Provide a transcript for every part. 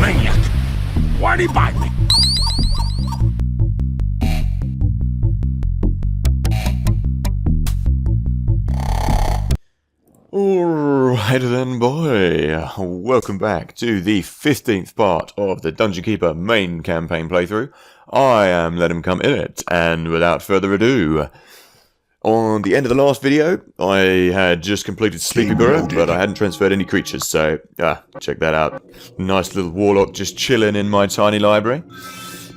Maniac! Why'd he bite me? Alright then, boy. Welcome back to the 15th part of the Dungeon Keeper main campaign playthrough. I am Let Him Come In It, and without further ado, on the end of the last video, I had just completed Sleepy Burrow, but I hadn't transferred any creatures, so, check that out. Nice little warlock just chilling in my tiny library.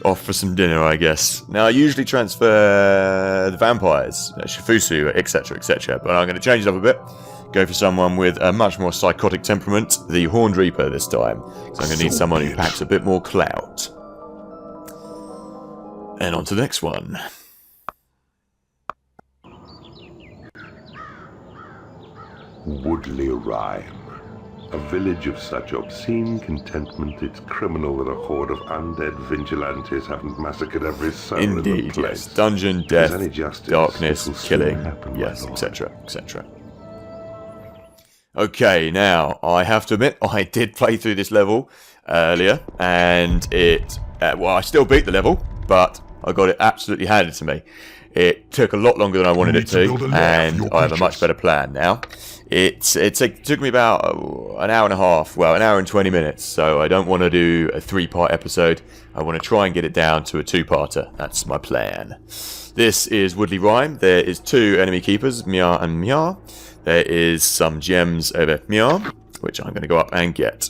Off for some dinner, I guess. Now, I usually transfer the vampires, Shifusu, etc, etc, but I'm going to change it up a bit. Go for someone with a much more psychotic temperament, the Horned Reaper this time. So I'm going to need someone who packs a bit more clout. And on to the next one. Woodley Rhyme. A village of such obscene contentment, it's criminal that a horde of undead vigilantes haven't massacred every soul in the Indeed, place. yes. Dungeon, death, Any justice, darkness, this will soon killing, happen, yes, my lord. etc, etc. Okay, now, I have to admit, I did play through this level earlier, and it, well, I still beat the level, but I got it absolutely handed to me. It took a lot longer than I wanted it to, and I have a much better plan now. It took me about an hour and a half, well, an hour and 20 minutes, so I don't want to do a 3-part episode. I want to try and get it down to a 2-parter. That's my plan. This is Woodley Rhyme. There is 2 enemy keepers, Mia and Mia. There is some gems over Mia, which I'm going to go up and get.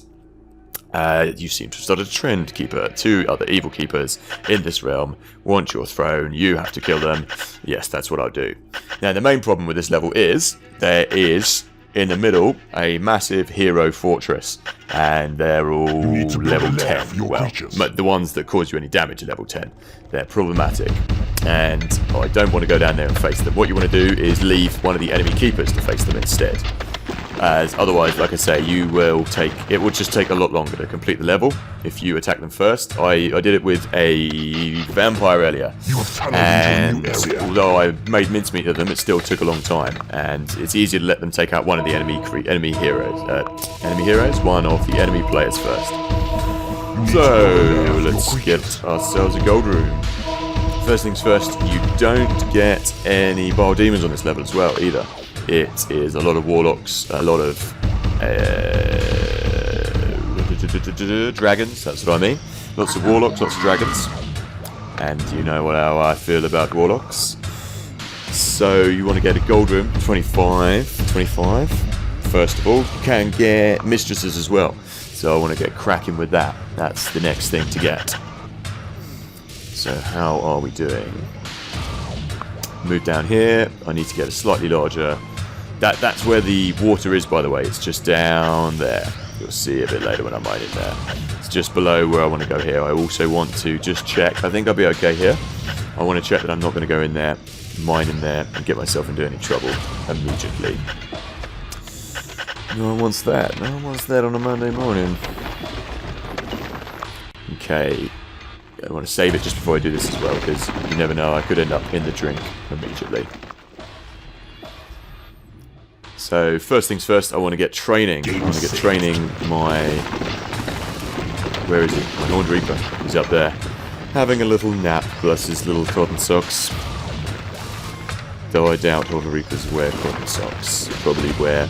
You seem to have started a trend, Keeper. 2 other evil keepers in this realm want your throne. You have to kill them. Yes, that's what I'll do. Now, the main problem with this level is there is, in the middle, a massive hero fortress. And they're all level 10. Well, but the ones that cause you any damage are level 10. They're problematic. And I don't want to go down there and face them. What you want to do is leave one of the enemy keepers to face them instead. As otherwise, like I say, it will just take a lot longer to complete the level if you attack them first. I did it with a vampire earlier, and although I made mincemeat of them, it still took a long time. And it's easier to let them take out one of the enemy heroes, one of the enemy players first. So let's get ourselves a gold room. First things first, you don't get any wild demons on this level as well either. It is a lot of warlocks, a lot of dragons, that's what I mean. Lots of warlocks, lots of dragons. And you know how I feel about warlocks. So you want to get a gold room, 25. First of all, you can get mistresses as well. So I want to get cracking with that. That's the next thing to get. So how are we doing? Move down here. I need to get a slightly larger... That's where the water is, by the way. It's just down there. You'll see a bit later when I mine it there. It's just below where I want to go here. I also want to just check. I think I'll be okay here. I want to check that I'm not going to go in there, mine in there, and get myself into any trouble immediately. No one wants that. No one wants that on a Monday morning. Okay. I want to save it just before I do this as well, because you never know, I could end up in the drink immediately. So, first things first, I want to get training. I want to get training my... Where is he? My Horned Reaper. He's up there. Having a little nap, plus his little cotton socks. Though I doubt Horned Reapers wear cotton socks. Probably wear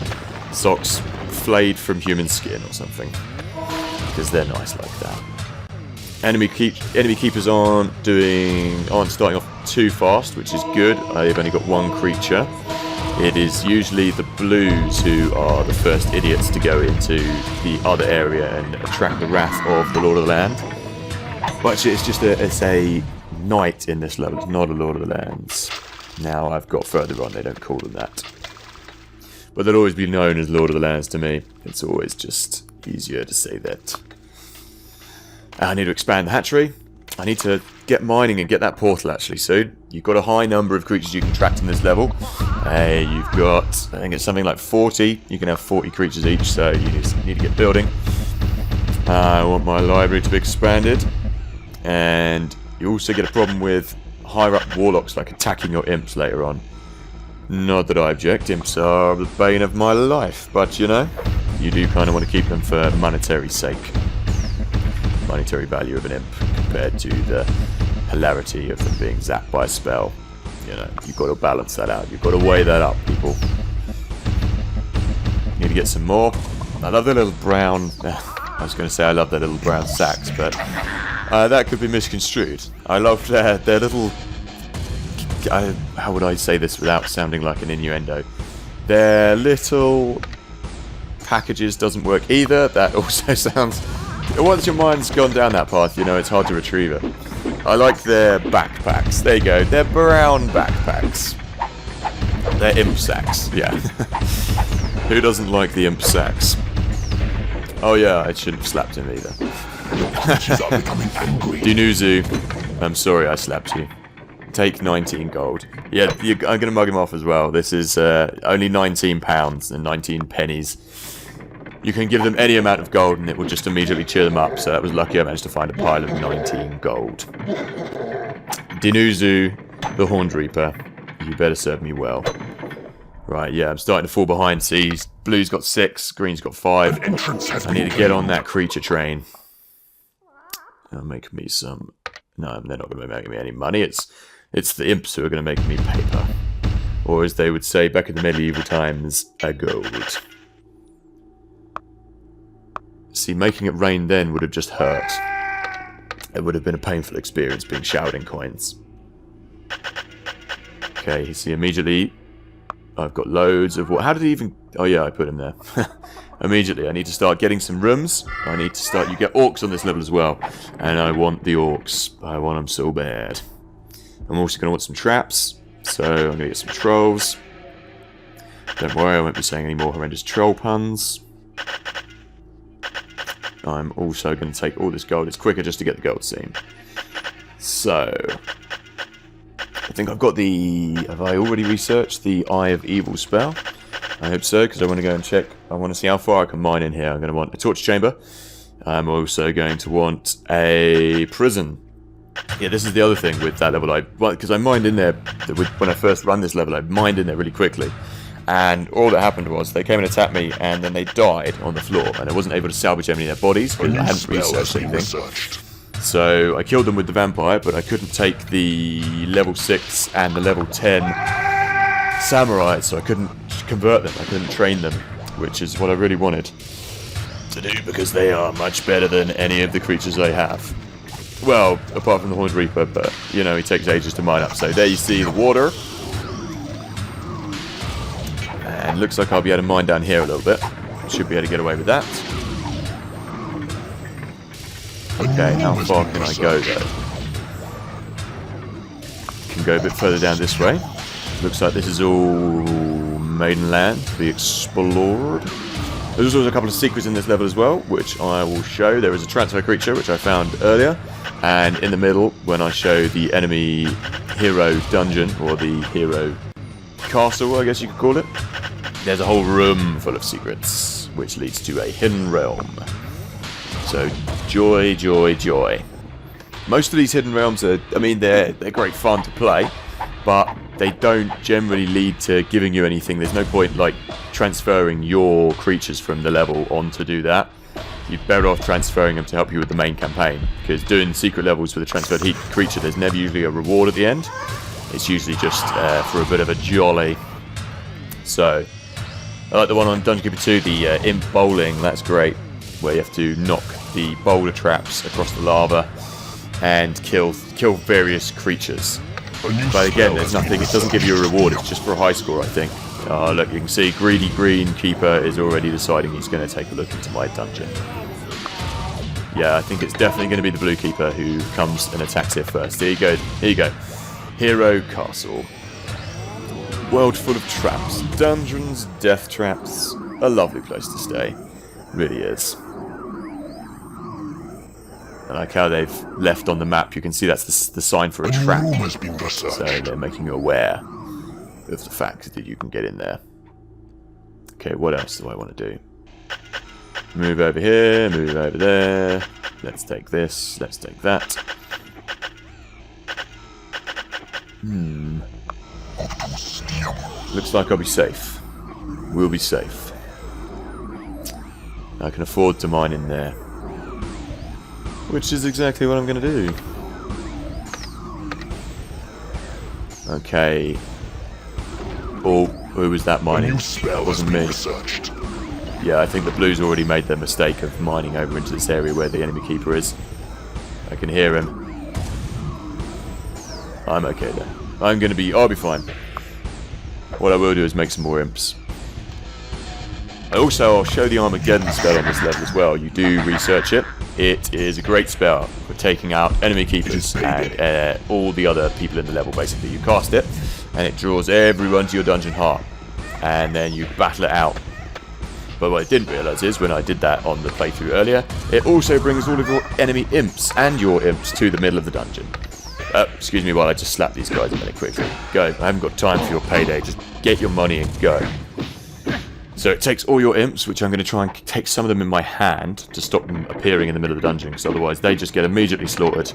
socks flayed from human skin or something. Because they're nice like that. Enemy keepers aren't starting off too fast, which is good. I've only got 1 creature. It is usually the blues who are the first idiots to go into the other area and attract the wrath of the Lord of the Land. But it's just a knight in this level, it's not a Lord of the Lands. Now I've got further on, they don't call them that. But they'll always be known as Lord of the Lands to me. It's always just easier to say that. I need to expand the hatchery. I need to get mining and get that portal actually soon. You've got a high number of creatures you can track in this level. You've got, I think it's something like 40. You can have 40 creatures each, so you need to get building. I want my library to be expanded. And you also get a problem with higher up warlocks like attacking your imps later on. Not that I object, imps are the bane of my life, but you know, you do kind of want to keep them for monetary sake. monetary value of an imp compared to the hilarity of them being zapped by a spell. You know, you've got to balance that out. You've got to weigh that up, people. Need to get some more. I love the little brown... I was going to say I love their little brown sacks, but that could be misconstrued. I love their little... how would I say this without sounding like an innuendo? Their little packages doesn't work either. That also sounds... Once your mind's gone down that path, you know, it's hard to retrieve it. I like their backpacks. There you go. They're brown backpacks. They're imp sacks. Yeah. Who doesn't like the imp sacks? Oh yeah, I shouldn't have slapped him either. Dinuzu, I'm sorry I slapped you. Take 19 gold. Yeah, I'm going to mug him off as well. This is only £19 and 19 pennies. You can give them any amount of gold and it will just immediately cheer them up. So that was lucky I managed to find a pile of 19 gold. Dinuzu, the Horned Reaper. You better serve me well. Right, yeah, I'm starting to fall behind. See, blue's got 6, green's got 5. I need to get on that creature train. That'll make me some... No, they're not going to make me any money. It's the imps who are going to make me paper. Or as they would say back in the medieval times, a gold. See, making it rain then would have just hurt. It would have been a painful experience being showered in coins. Okay, you see immediately... I've got loads of... How did he even... Oh yeah, I put him there. Immediately, I need to start getting some rooms. I need to start... You get orcs on this level as well. And I want the orcs. I want them so bad. I'm also going to want some traps. So I'm going to get some trolls. Don't worry, I won't be saying any more horrendous troll puns. I'm also going to take all this gold. It's quicker just to get the gold seam. So... I think I've got the... Have I already researched the Eye of Evil spell? I hope so, because I want to go and check. I want to see how far I can mine in here. I'm going to want a torch chamber. I'm also going to want a prison. Yeah, this is the other thing with that level. Because I mined in there... When I first run this level, I mined in there really quickly. And all that happened was they came and attacked me, and then they died on the floor. And I wasn't able to salvage any of their bodies, because I hadn't researched anything. So I killed them with the vampire, but I couldn't take the level 6 and the level 10 samurai, so I couldn't convert them, I couldn't train them, which is what I really wanted to do, because they are much better than any of the creatures I have. Well, apart from the Horned Reaper, but, you know, he takes ages to mine up. So there you see the water. And looks like I'll be able to mine down here a little bit. Should be able to get away with that. Okay, how far can I go though? Can go a bit further down this way. Looks like this is all maiden land to be explored. There's also a couple of secrets in this level as well, which I will show. There is a transfer creature, which I found earlier. And in the middle, when I show the enemy hero dungeon, or the hero castle, I guess you could call it, there's a whole room full of secrets, which leads to a hidden realm. So, joy, joy, joy. Most of these hidden realms are, I mean, they're great fun to play, but they don't generally lead to giving you anything. There's no point, like, transferring your creatures from the level on to do that. You're better off transferring them to help you with the main campaign, because doing secret levels with a transferred creature, there's never usually a reward at the end. It's usually just for a bit of a jolly. So, I like the one on Dungeon Keeper 2, the Imp Bowling, that's great, where you have to knock the boulder traps across the lava and kill various creatures. But again, there's nothing, it doesn't give you a reward, it's just for a high score, I think. Look, you can see Greedy Green Keeper is already deciding he's going to take a look into my dungeon. Yeah, I think it's definitely going to be the Blue Keeper who comes and attacks here first. Here you go, here you go. Hero Castle. World full of traps, dungeons, death traps. A lovely place to stay. Really is. I like how they've left on the map. You can see that's the sign for a trap. So they're making you aware of the fact that you can get in there. Okay, what else do I want to do? Move over here, move over there. Let's take this, let's take that. Looks like I'll be safe. We'll be safe. I can afford to mine in there. Which is exactly what I'm going to do. Okay. Oh, who was that mining? That wasn't me. Yeah, I think the blues already made the mistake of mining over into this area where the enemy keeper is. I can hear him. I'm okay then. I'll be fine. What I will do is make some more imps. I'll show the Armageddon spell on this level as well. You do research it. It is a great spell for taking out enemy keepers and all the other people in the level, basically. You cast it, and it draws everyone to your dungeon heart. And then you battle it out. But what I didn't realise is, when I did that on the playthrough earlier, it also brings all of your enemy imps and your imps to the middle of the dungeon. Excuse me while I just slap these guys a minute quickly. Go, I haven't got time for your payday, just get your money and go. So it takes all your imps, which I'm going to try and take some of them in my hand to stop them appearing in the middle of the dungeon, because otherwise they just get immediately slaughtered,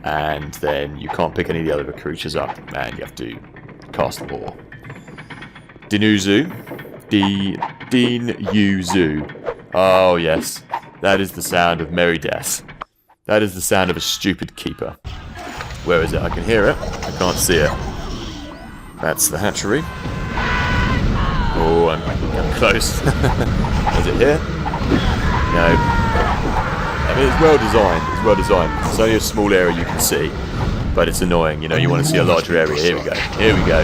and then you can't pick any of the other creatures up, and you have to cast more. Dinuzu. Din-Yu-Zu. Oh yes, that is the sound of merry death. That is the sound of a stupid keeper. Where is it? I can hear it. I can't see it. That's the hatchery. Oh, I'm close. Is it here? No. I mean, it's well designed. It's well designed. It's only a small area you can see, but it's annoying. You know, you want to see a larger area. Here we go. Here we go.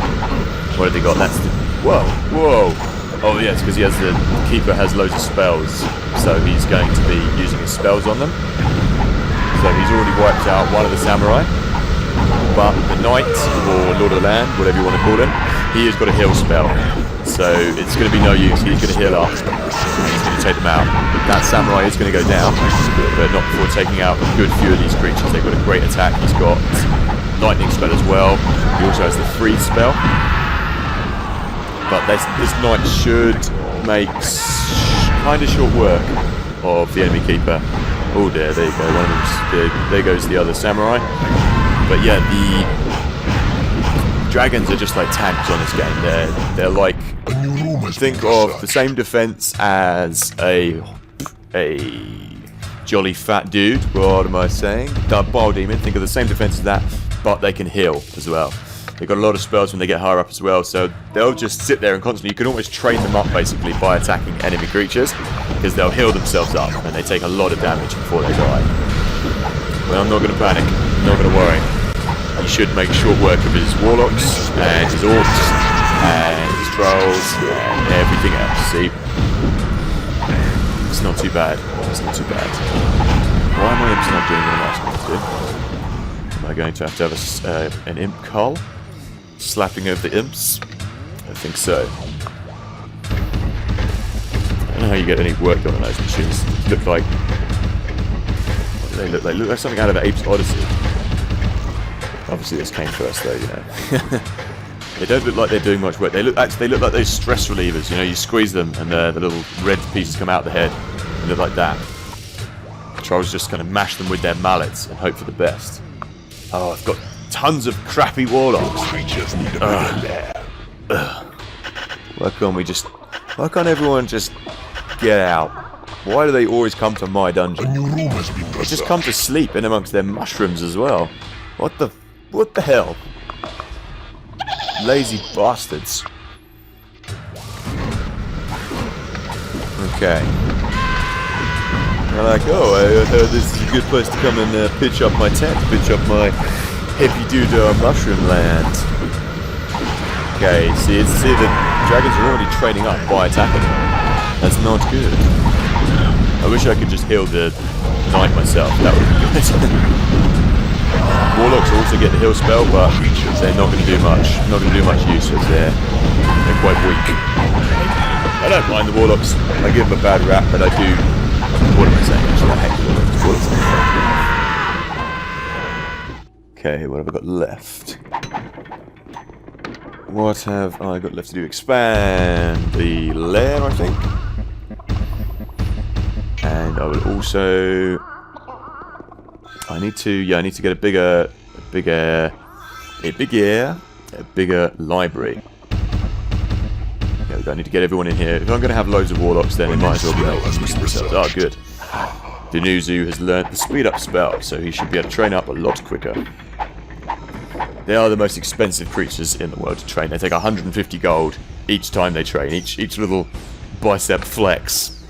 What have they got? That's the... Whoa. Whoa. Oh, yes, because the keeper has loads of spells, so he's going to be using his spells on them. So he's already wiped out one of the samurai, but the knight, or Lord of the Land, whatever you want to call him, he has got a heal spell. So it's going to be no use. He's going to heal up. He's going to take them out. That samurai is going to go down, but not before taking out a good few of these creatures. They've got a great attack. He's got lightning spell as well. He also has the freeze spell. But this knight should make kind of short work of the enemy keeper. Oh dear, there you go. One of them's, there goes the other samurai. But yeah, the dragons are just like tanks on this game. They're like, think of the same defense as a jolly fat dude. What am I saying? Bile demon. Think of the same defense as that, but they can heal as well. They've got a lot of spells when they get higher up as well, so they'll just sit there and constantly, you can almost train them up basically by attacking enemy creatures, because they'll heal themselves up and they take a lot of damage before they die. But I'm not going to panic, I'm not going to worry. He should make short work of his warlocks and his orcs and his trolls and everything else. See? It's not too bad. It's not too bad. Why am I imps not doing what I'm asking them to do? Am I going to have an imp cull? Slapping over the imps? I think so. I don't know how you get any work done on those machines. They look like... What do they look like? They look like something out of Ape's Odyssey. Obviously this came first though, you know. They don't look like they're doing much work. They look like those stress relievers, you know, you squeeze them and the little red pieces come out the head. They look like that. Trolls just kind of mash them with their mallets and hope for the best. Oh, I've got tons of crappy warlocks. Why can't everyone just get out? Why do they always come to my dungeon? They just come to sleep in amongst their mushrooms as well. What the hell? Lazy bastards. Okay. They're like, oh, I heard this is a good place to come and pitch up my tent, pitch up my hippy-doo-dah mushroom land. Okay, see the dragons are already training up by attacking them. That's not good. I wish I could just heal the knight myself, that would be good. Warlocks also get the heal spell, but they're not going to do much. Not going to do much use as they're quite weak. I don't mind the warlocks. I give them a bad rap, but I do. What am I saying? Actually, I hate warlocks. Okay, what have I got left? What have I got left to do? Expand the lair, I think. And I will also... I need to get a bigger library. There we go. I need to get everyone in here. If I'm going to have loads of warlocks, then it might as well be making use of themselves. Oh, good. Dinuzu has learnt the speed up spell, so he should be able to train up a lot quicker. They are the most expensive creatures in the world to train. They take 150 gold each time they train, each little bicep flex.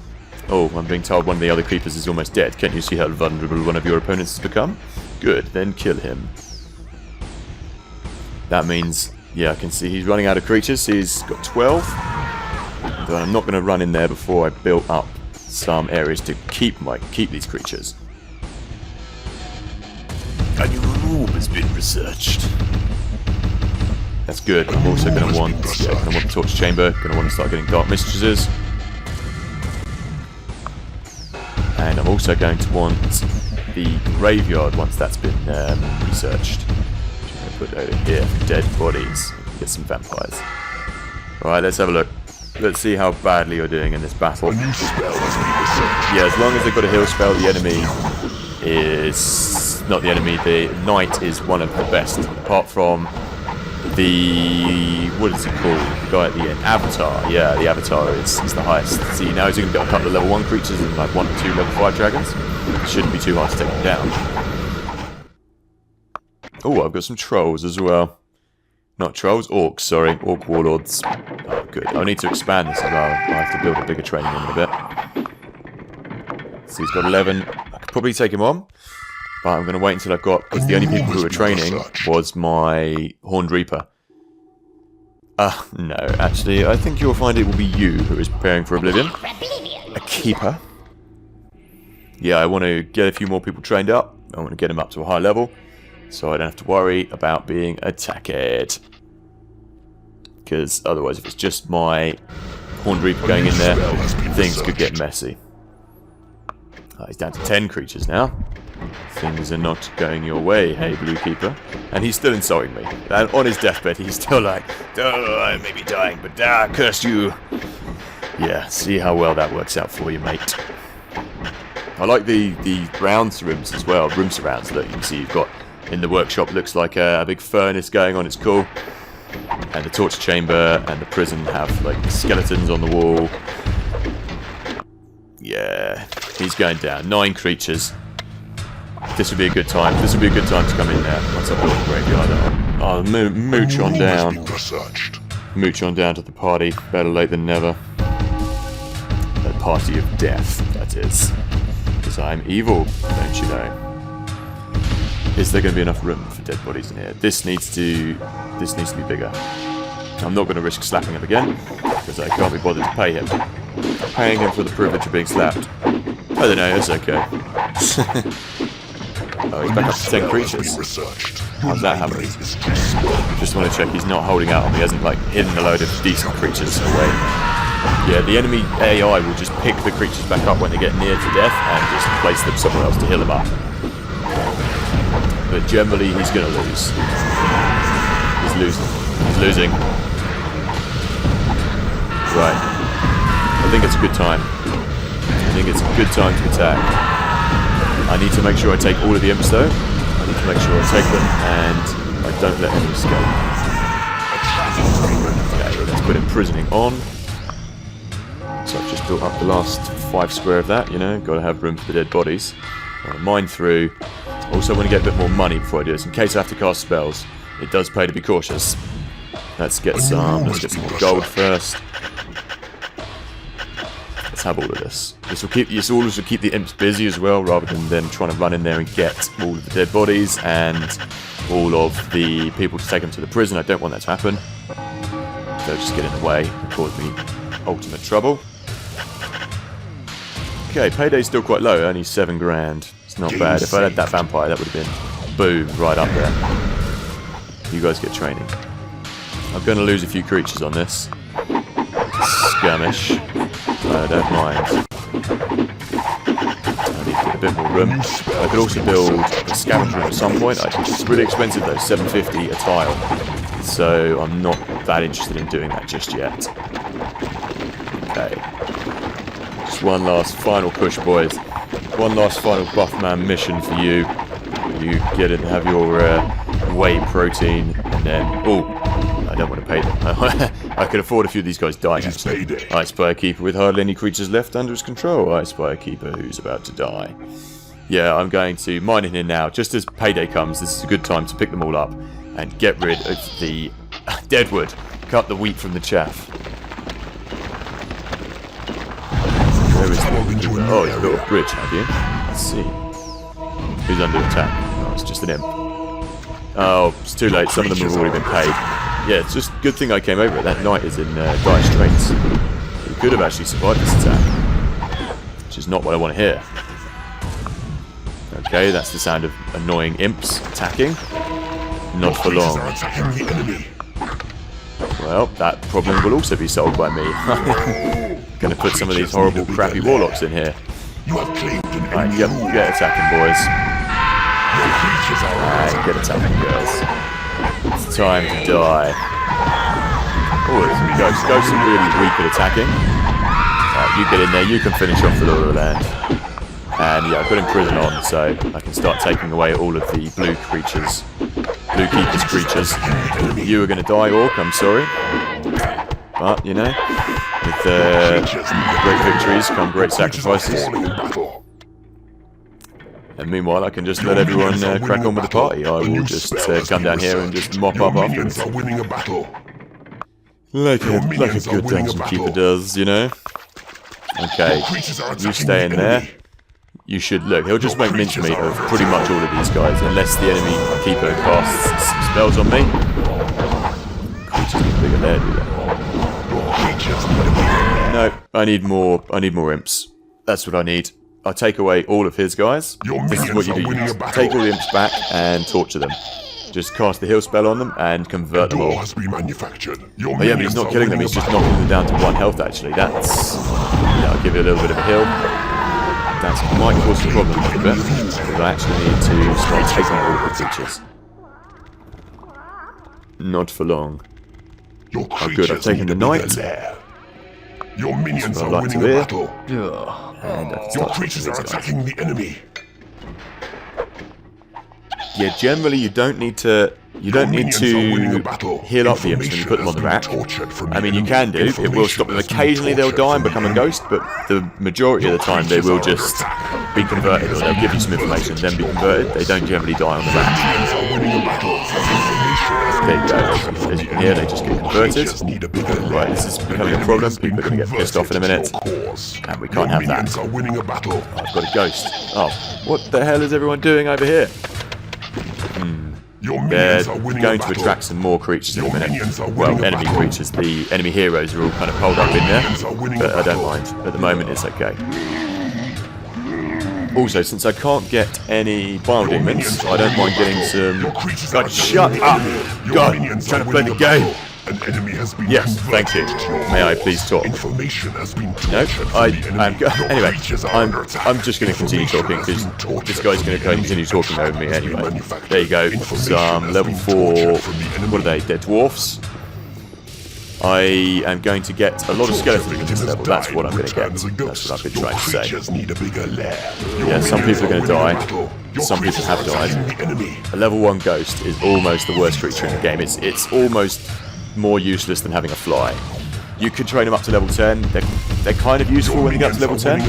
Oh, I'm being told one of the other creepers is almost dead. Can't you see how vulnerable one of your opponents has become? Good, then kill him. That means, yeah, I can see he's running out of creatures. He's got 12. But I'm not going to run in there before I build up some areas to keep these creatures. A new room has been researched. That's good. I'm also going to want, the torch chamber. Going to want to start getting dark mistresses. And I'm also going to want the graveyard once that's been researched. Which I'm going to put over here for dead bodies. Get some vampires. Alright, let's have a look. Let's see how badly you're doing in this battle. Yeah, as long as they've got a heal spell, the enemy is... Not the enemy, the knight is one of the best. Apart from the... What is it called? The guy at the end. Avatar. Yeah, the Avatar is the highest. See, now he's going to get a couple of level 1 creatures and like 1 or 2 level 5 dragons. It shouldn't be too hard to take them down. Oh, I've got some trolls as well. Not trolls, orcs, sorry. Orc warlords. Oh, good. I need to expand this as well. I have to build a bigger training in a bit. So he's got 11. I could probably take him on. But I'm going to wait until I've got... Because the only people who were training was my Horned Reaper. No. Actually, I think you'll find it will be you who is preparing for Oblivion. A keeper. Yeah, I want to get a few more people trained up. I want to get them up to a high level. So I don't have to worry about being attacked. Because otherwise, if it's just my Horned Reaper going in there, things could get messy. He's down to 10 creatures now. Things are not going your way, hey Blue Keeper. And he's still insulting me. And on his deathbed, he's still like, oh, I may be dying, but curse you. Yeah, see how well that works out for you, mate. I like the round rooms as well, room surrounds that you can see you've got in the workshop. Looks like a big furnace going on, it's cool. And the torture chamber and the prison have like skeletons on the wall. Yeah, he's going down. 9 creatures. This would be a good time. This would be a good time to come in there once I've built the graveyard. I'll mooch on down. Mooch on down to the party. Better late than never. The party of death, that is. Because I'm evil, don't you know? Is there going to be enough room for dead bodies in here? This needs to be bigger. I'm not going to risk slapping him again because I can't be bothered to pay him. Paying him for the privilege of being slapped. I don't know, it's okay. Oh, he's back up to 10 creatures. How's that happening? Just want to check he's not holding out on me. He hasn't like hidden a load of decent creatures away. Yeah, the enemy AI will just pick the creatures back up when they get near to death and just place them somewhere else to heal them up. But generally, he's going to lose. He's losing. He's losing. Right. I think it's a good time. I think it's a good time to attack. I need to make sure I take all of the imps though. I need to make sure I take them and I don't let them escape. Okay, let's put imprisoning on. So I've just built up the last 5 square of that, you know, got to have room for the dead bodies. Mine through. Also want to get a bit more money before I do this, in case I have to cast spells. It does pay to be cautious. Let's get some gold first. Let's have all of this. This will also keep the imps busy as well, rather than them trying to run in there and get all of the dead bodies and all of the people to take them to the prison. I don't want that to happen. They'll just get in the way and cause me ultimate trouble. Okay, payday's still quite low, only 7 grand. It's not bad. If I had that vampire, that would have been boom, right up there. You guys get training. I'm going to lose a few creatures on this. Skirmish. I don't mind. I need to get a bit more room. I could also build a scavenger room at some point. It's really expensive though, 750 a tile. So I'm not that interested in doing that just yet. Okay. Just one last final push, boys. One last final Buffman mission for you. You get it and have your whey protein, and then... Oh, I don't want to pay them. I could afford a few of these guys dying, actually. I spy a keeper with hardly any creatures left under his control. I spy a keeper who's about to die. Yeah, I'm going to mine in here now. Just as payday comes, this is a good time to pick them all up and get rid of the deadwood. Cut the wheat from the chaff. Where is the... Oh, you've got a bridge, have you? Let's see. Who's under attack? Oh, it's just an imp. Oh, it's too late. Some of them have already been paid. Yeah, it's just a good thing I came over. That knight is in dire straits. He could have actually survived this attack, which is not what I want to hear. Okay, that's the sound of annoying imps attacking. Not for long. Well, that problem will also be solved by me. Going to put some of these horrible, crappy warlocks in here. Right, get attacking, boys. And get attacking, girls. It's time to die. Oh, there's some ghosts. Ghosts are really weak at attacking. Right, you get in there. You can finish off the Lord of the Land. And yeah, I've got Imprison on, so I can start taking away all of the blue creatures. Blue Keeper's creatures. You are going to die, Orc, I'm sorry. But, you know, with great victories come great sacrifices. And meanwhile, I can just let everyone crack on with the party. I will just come down here and just mop up afterwards. Like a good dungeon keeper does, you know. Okay, you stay in there. You should look. He'll just make mincemeat of pretty much all of these guys, unless the enemy keeper casts some spells on me. Creatures need bigger lair, do they? No, I need more. I need more imps. That's what I need. I take away all of his guys. This is what you do. You take all the imps back and torture them. Just cast the heal spell on them and convert them all. Oh yeah, but he's not killing them. He's just knocking them down to 1 health. Actually, that's. Yeah, I'll give you a little bit of a heal. That might cause a problem a little bit, because I actually need to start taking all the creatures. Not for long. Oh good, I've taken the knight. Your minions are winning a battle. And I can Your creatures are attacking the enemy. Yeah, generally you don't need to heal up the imps when you put them on the rack. I mean, you can do. It will stop them. Occasionally they'll die and become a ghost, but the majority of the time they will just be converted, or they'll give you some information, then be converted. They don't generally die on the rack. There you go. As you can hear, they just get converted. Right, this is becoming a problem. People are going to get pissed off in a minute. And we can't have that. I've got a ghost. Oh, what the hell is everyone doing over here? They're going to attract some more creatures in a minute. Well, enemy creatures. The enemy heroes are all kind of holed up in there. But I don't mind. At the moment, it's okay. Also, since I can't get any Bile Demons, I don't mind getting some... God, shut up! God, I'm trying to play the game! Yes, thank you. May I please talk? No, anyway, I'm just going to continue talking, because this guy's going to continue talking over me anyway. There you go, some level 4, what are they, they're dwarfs. I am going to get a lot of skeletons at this level, that's what I'm going to get. That's what I've been trying to say. Yeah, some people are going to die, some people have died. A level 1 ghost is almost the worst creature in the game. It's almost more useless than having a fly. You could train them up to level 10. They're kind of useful when you get up to level 10.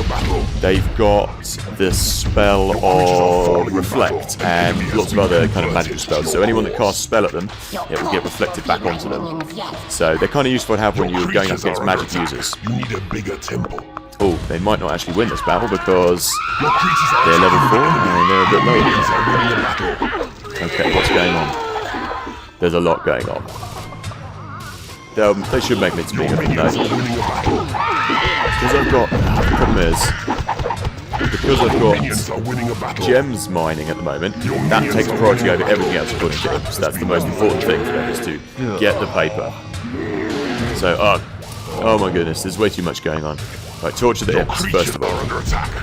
They've got the spell of Reflect and lots of other kind of magical spells. So anyone that casts a spell at them, it will get reflected back onto them. So they're kind of useful to have when you're going up against magic users. Oh, they might not actually win this battle because they're level 4 and they're a bit low. Okay, what's going on? There's a lot going on. They should make me speak up, though. Because I've got... the problem is... Because I've got gems mining at the moment, that takes priority over everything else according to imps. That's the most important thing for them, is to get the paper. So, oh my goodness, there's way too much going on. Right, torture the imps, first of all.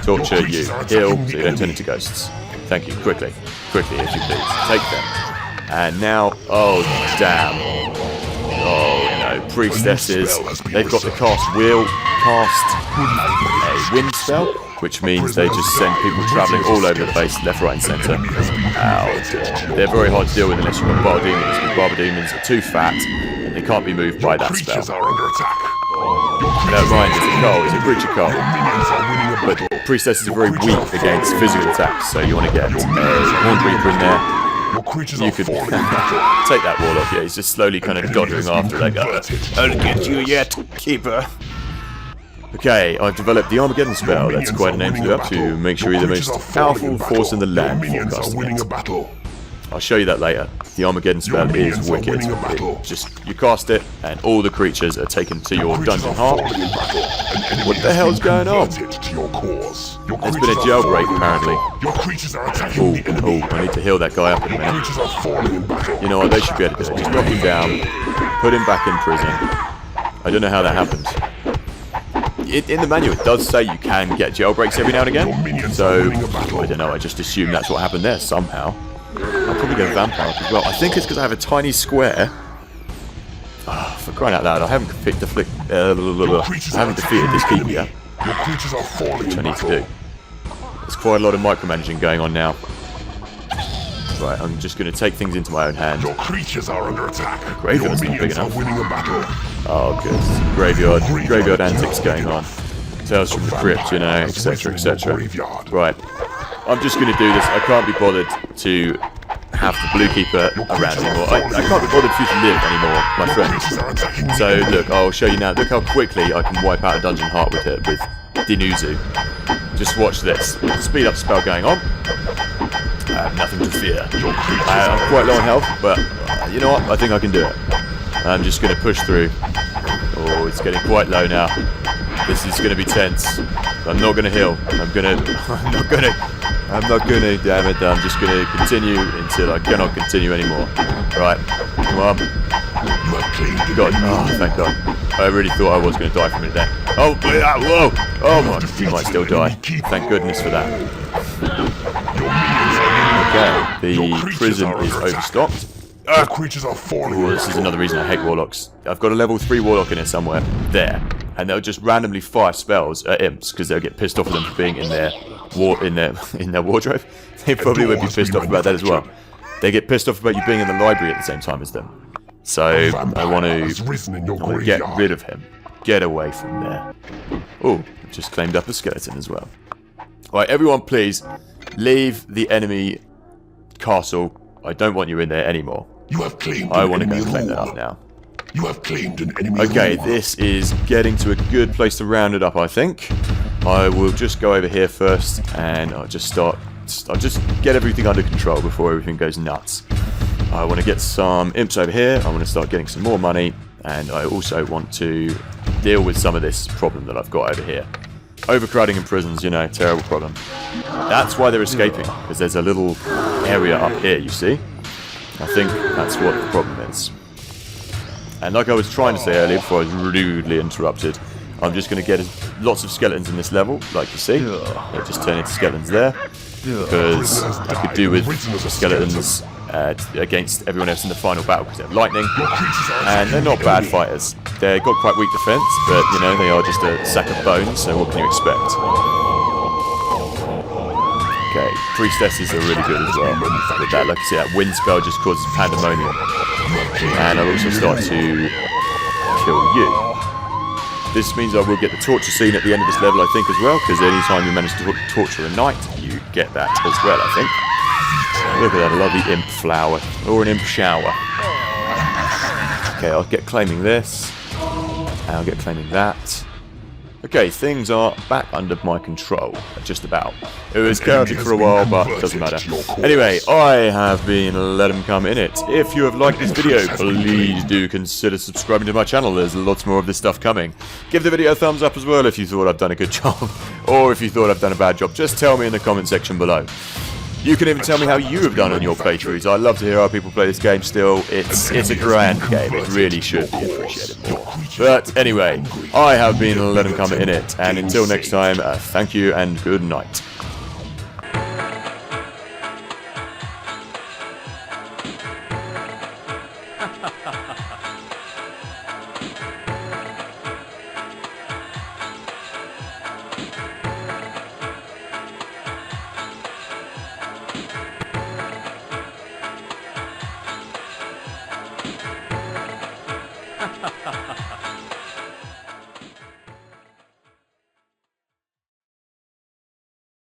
Torture you. Heal, so you don't turn into ghosts. Thank you, quickly. Quickly, if you please. Take them. And now... oh, damn. Oh no, priestesses, they've got the cast a wind spell, which means they just send people travelling all over the place, left, right and centre. Ow, they're very hard to deal with unless you've got Bile Demons, because Bile Demons are too fat, and They can't be moved by that spell. Creatures are under attack. No, Ryan, it's a Cole, it's a creature Cole. But Priestesses are very weak against physical attacks, so you want to get a Horned Reaper in there. You could take that Warlock, yeah, he's just slowly kind of dodging after that guy. I'll get you yet, Keeper. Okay, I've developed the Armageddon spell. That's quite a name to live up to. Make sure you're the most powerful force in the land forecasting it. I'll show you that later. The Armageddon spell is wicked. You cast it, and all the creatures are taken to your dungeon heart. What the hell's going on? There's been a jailbreak, apparently. Oh, I need to heal that guy up in a minute. You know what, they should be able to do it. Just knock him down, put him back in prison. I don't know how that happens. In the manual, it does say you can get jailbreaks every now and again. So, I don't know, I just assume that's what happened there somehow. I'll probably go Vampire as well. I think it's because I have a tiny square. Oh, for crying out loud, I haven't defeated this keeper yet. Which I need to do. There's quite a lot of micromanaging going on now. Right, I'm just going to take things into my own hands. Your creatures are under attack. Graveyard's not big enough. Oh, good. Graveyard antics going on. Tales from the Crypt, you know, etc., etc. Right. I'm just going to do this. I can't be bothered to have the Blue Keeper around anymore. I can't be bothered for you to live anymore, my friends. So, look, I'll show you now. Look how quickly I can wipe out a Dungeon Heart with it, with Dinuzu. Just watch this. With the speed up spell going on, I have nothing to fear. I'm quite low on health, but you know what? I think I can do it. I'm just going to push through. Oh, it's getting quite low now. This is going to be tense. I'm not going to heal. I'm not going to, damn it. I'm just going to continue until I cannot continue anymore. Right. Come on. God. Oh, thank God. I really thought I was going to die from it there. Oh, whoa. Oh, my. He might still die. Thank goodness for that. Okay. The prison is overstocked. This is another reason I hate Warlocks. I've got a level 3 Warlock in it somewhere. There. And they'll just randomly fire spells at imps because they'll get pissed off at them for being in their wardrobe. They probably would be pissed off about that as well. They get pissed off about you being in the library at the same time as them. So I want to get rid of him. Get away from there. Oh, just claimed up a skeleton as well. Alright, everyone please leave the enemy castle. I don't want you in there anymore. I want to go and claim that up now. You have claimed an enemy. Okay, this is getting to a good place to round it up, I think. I will just go over here first, and I'll just get everything under control before everything goes nuts. I want to get some imps over here, I want to start getting some more money, and I also want to deal with some of this problem that I've got over here. Overcrowding in prisons, you know, terrible problem. That's why they're escaping, because there's a little area up here, you see? I think that's what the problem is. And like I was trying to say earlier before I was rudely interrupted, I'm just going to get lots of skeletons in this level, like you see. They'll just turn into skeletons there, because I could do with the skeletons against everyone else in the final battle, because they have lightning, and they're not bad fighters. They've got quite weak defense, but you know, they are just a sack of bones, so what can you expect? Okay, priestesses are really good as well. With that, like I see, that wind spell just causes pandemonium. And I'll also start to kill you. This means I will get the torture scene at the end of this level, I think, as well, because anytime you manage to torture a knight, you get that as well, I think. Look at that lovely imp flower, or an imp shower. Okay, I'll get claiming this, and I'll get claiming that. Okay, things are back under my control, just about. It was chaotic for a while, but it doesn't matter. Anyway, I have been Let 'Em Come In It. If you have liked this video, please do consider subscribing to my channel. There's lots more of this stuff coming. Give the video a thumbs up as well if you thought I've done a good job, or if you thought I've done a bad job. Just tell me in the comment section below. You can even tell me how you have done on your playthroughs. I love to hear how people play this game still. It's a grand game. It really should be appreciated more. But anyway, I have been Let 'Em Come In It. And until next time, thank you and good night.